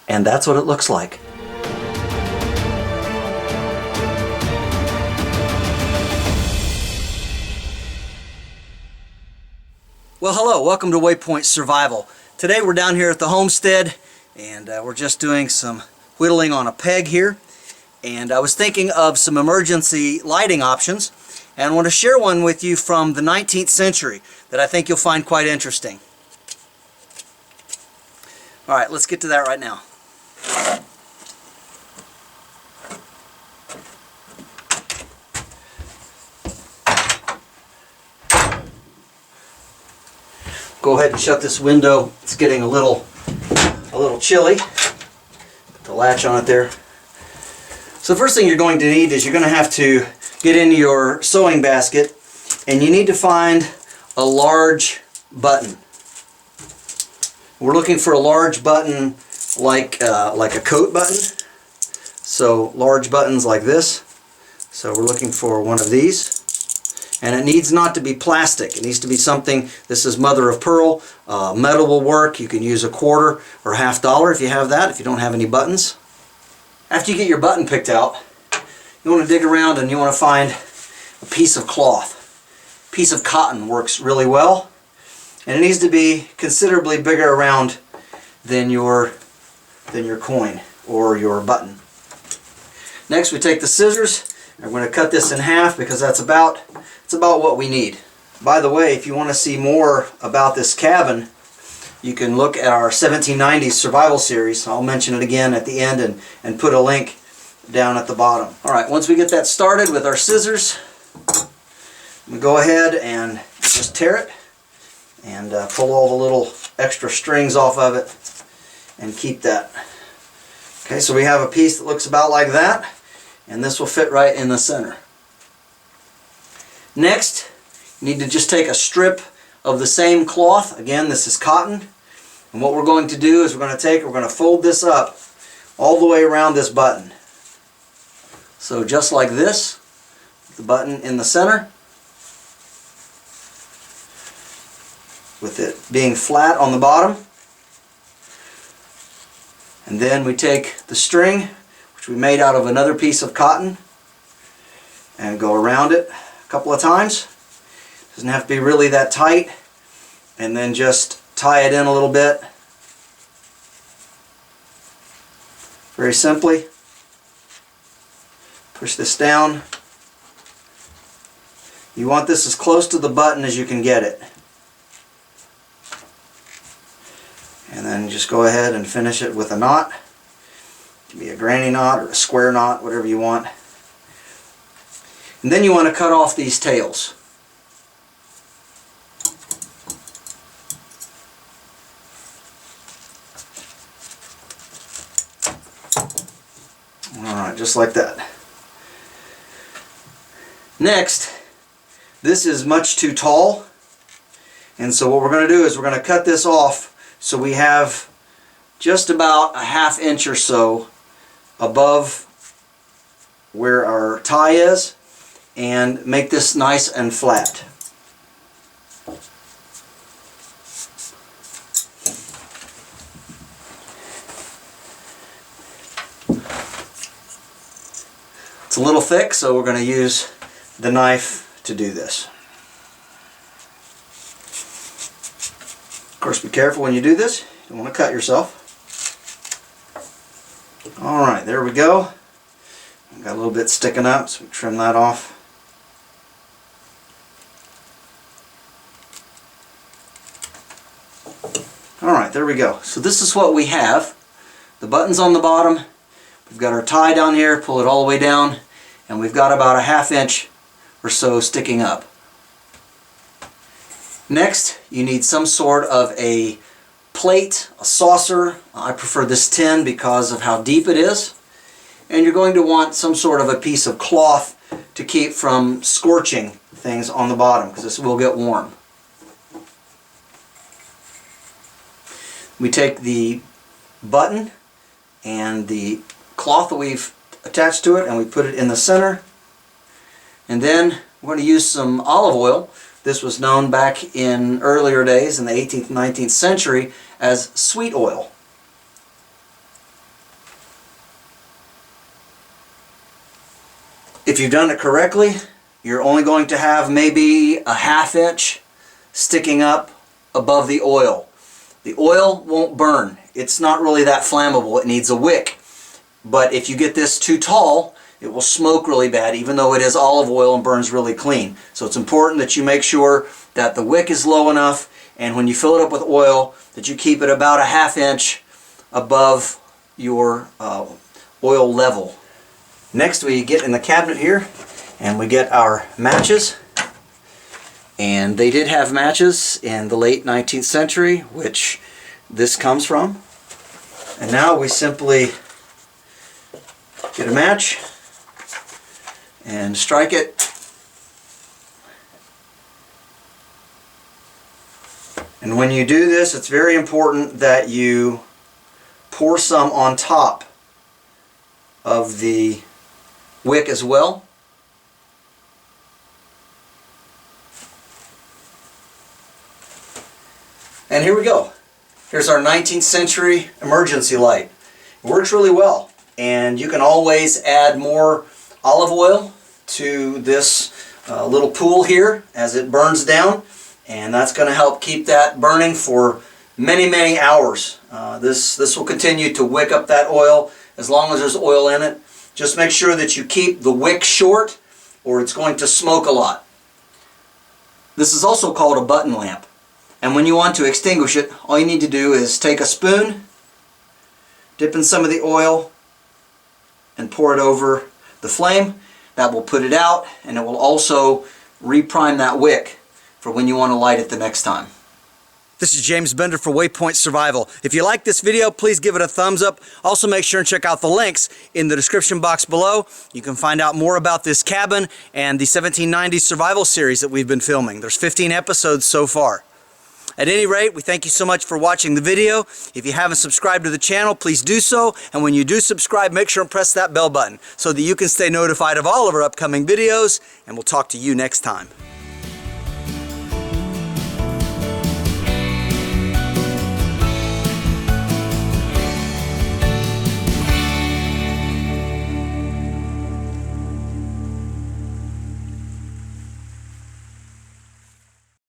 And that's what it looks like. Well, hello, welcome to Waypoint Survival. Today we're down here at the homestead, and we're just doing some whittling on a peg here. And I was thinking of some emergency lighting options, and I want to share one with you from the 19th century that I think you'll find quite interesting. Alright, let's get to that right now. Go ahead and shut this window. It's getting a little chilly. Put the latch on it there. So the first thing you're going to need is you're going to have to get into your sewing basket, and you need to find a large button. We're looking for a large button like a coat button. So large buttons like this. So we're looking for one of these. And it needs not to be plastic. It needs to be something, this is mother of pearl, metal will work. You can use a quarter or $50 if you have that, if you don't have any buttons. After you get your button picked out, you want to dig around and you want to find a piece of cloth. A piece of cotton works really well. And it needs to be considerably bigger around than your coin or your button. Next we take the scissors. I'm going to cut this in half because it's about what we need. By the way, if you want to see more about this cabin, you can look at our 1790s survival series. I'll mention it again at the end and put a link down at the bottom. Alright, once we get that started with our scissors, we go ahead and just tear it and pull all the little extra strings off of it and keep that. Okay, so we have a piece that looks about like that, and this will fit right in the center. Next, you need to just take a strip of the same cloth. Again, this is cotton. And what we're going to do is we're going to fold this up all the way around this button. So just like this, the button in the center, with it being flat on the bottom. And then we take the string, which we made out of another piece of cotton, and go around it a couple of times. Doesn't have to be really that tight. And then just tie it in a little bit. Very simply. Push this down. You want this as close to the button as you can get it. And then just go ahead and finish it with a knot. It can be a granny knot or a square knot, whatever you want. And then you want to cut off these tails. Alright, just like that. Next, this is much too tall, and so what we're going to do is we're going to cut this off so we have just about a ½ inch or so above where our tie is, and make this nice and flat. It's a little thick, so we're going to use the knife to do this. Of course, be careful when you do this. You don't want to cut yourself. Alright, there we go. Got a little bit sticking up, so we trim that off. Alright, there we go. So this is what we have. The button's on the bottom. We've got our tie down here, pull it all the way down, and we've got about a ½ inch or so sticking up. Next, you need some sort of a plate, a saucer. I prefer this tin because of how deep it is. And you're going to want some sort of a piece of cloth to keep from scorching things on the bottom, because this will get warm. We take the button and the cloth that we've attached to it and we put it in the center. And then we're going to use some olive oil. This was known back in earlier days in the 18th and 19th century as sweet oil. If you've done it correctly, you're only going to have maybe a ½ inch sticking up above the oil. The oil won't burn. It's not really that flammable. It needs a wick. But if you get this too tall, it will smoke really bad, even though it is olive oil and burns really clean. So it's important that you make sure that the wick is low enough, and when you fill it up with oil, that you keep it about a ½ inch above your oil level. Next, we get in the cabinet here and we get our matches. And they did have matches in the late 19th century, which this comes from. And now we simply get a match and strike it. And when you do this, it's very important that you pour some on top of the wick as well. And here we go. Here's our 19th century emergency light. It works really well, and you can always add more olive oil to this little pool here as it burns down, and that's going to help keep that burning for many hours. This will continue to wick up that oil as long as there's oil in it. Just make sure that you keep the wick short or it's going to smoke a lot. This is also called a button lamp. And when you want to extinguish it, all you need to do is take a spoon, dip in some of the oil, and pour it over the flame. That will put it out, and it will also reprime that wick for when you want to light it the next time. This is James Bender for Waypoint Survival. If you like this video, please give it a thumbs up. Also make sure and check out the links in the description box below. You can find out more about this cabin and the 1790s survival series that we've been filming. There's 15 episodes so far. At any rate, we thank you so much for watching the video. If you haven't subscribed to the channel, please do so. And when you do subscribe, make sure and press that bell button so that you can stay notified of all of our upcoming videos. And we'll talk to you next time.